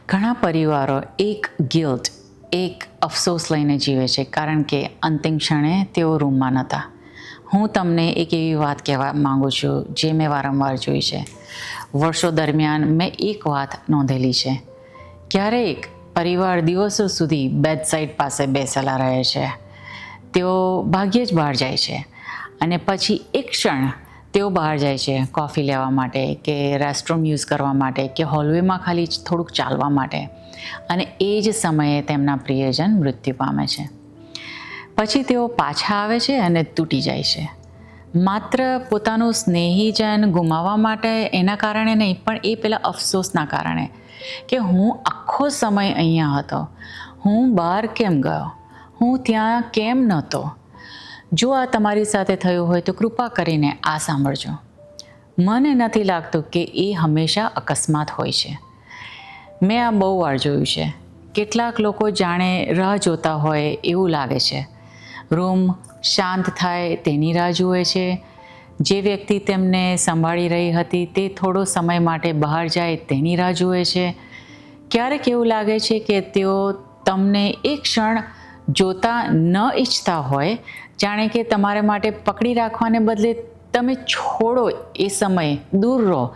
ઘણા પરિવારો એક ગિલ્ટ, એક અફસોસ લઈને જીવે છે કારણ કે અંતિમ ક્ષણે તેઓ રૂમમાં નહોતા. હું તમને એક એવી વાત કહેવા માગું છું જે મેં વારંવાર જોઈ છે. વર્ષો દરમિયાન મેં એક વાત નોંધેલી છે. ક્યારેક પરિવાર દિવસો સુધી બેડસાઇડ પાસે બેસેલા રહે છે. તેઓ ભાગ્યે જ બહાર જાય છે અને પછી એક ક્ષણ તેઓ બહાર જાય છે કોફી લેવા માટે કે રેસ્ટરૂમ યુઝ કરવા માટે કે હોલવેમાં ખાલી થોડુંક ચાલવા માટે, અને એ જ સમયે તેમના પ્રિયજન મૃત્યુ પામે છે. પછી તેઓ પાછા આવે છે અને તૂટી જાય છે. માત્ર પોતાનું સ્નેહીજન ગુમાવવા માટે એના કારણે નહીં, પણ એ પેલા અફસોસના કારણે કે હું આખો સમય અહીંયા હતો, હું બહાર કેમ ગયો, હું ત્યાં કેમ નહોતો. જો આ તમારી સાથે થયું હોય તો કૃપા કરીને આ સાંભળજો. મને નથી લાગતું કે એ હંમેશા અકસ્માત હોય છે. મેં આ બહુ વાર જોયું છે. કેટલાક લોકો જાણે રાહ જોતા હોય એવું લાગે છે. રૂમ શાંત થાય તેની રાહ જુએ છે. જે વ્યક્તિ તેમને સંભાળી રહી હતી તે થોડો સમય માટે બહાર જાય તેની રાહ જુએ છે. ક્યારેક એવું લાગે છે કે તેઓ તમને એક ક્ષણ જોતા ન ઈચ્છતા હોય, જાણે કે તમારા માટે પકડી રાખવાને બદલે તમે છોડો, એ સમયે દૂર રહો,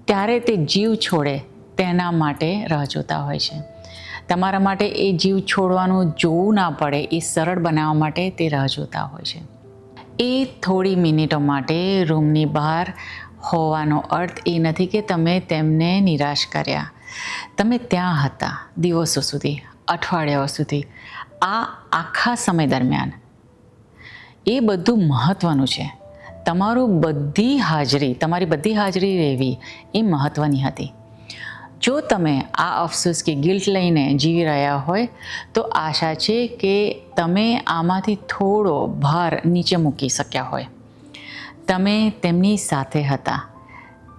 ત્યારે તે જીવ છોડે તેના માટે રાહ જોતા હોય છે. તમારા માટે એ જીવ છોડવાનું જોવું ના પડે એ સરળ બનાવવા માટે તે રાહ જોતા હોય છે. એ થોડી મિનિટો માટે રૂમની બહાર હોવાનો અર્થ એ નથી કે તમે તેમને નિરાશ કર્યા. તમે ત્યાં હતા દિવસો સુધી, અઠવાડિયાઓ સુધી, આ આખા સમય દરમિયાન. એ બધું મહત્ત્વનું છે. તમારી બધી હાજરી રહેવી એ મહત્ત્વની હતી. જો તમે આ અફસોસ કે ગિલ્ટ લઈને જીવી રહ્યા હોય તો આશા છે કે તમે આમાંથી થોડો ભાર નીચે મૂકી શક્યા હોય. તમે તેમની સાથે હતા,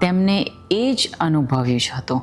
તેમને એ જ અનુભવ્યું જ હતું.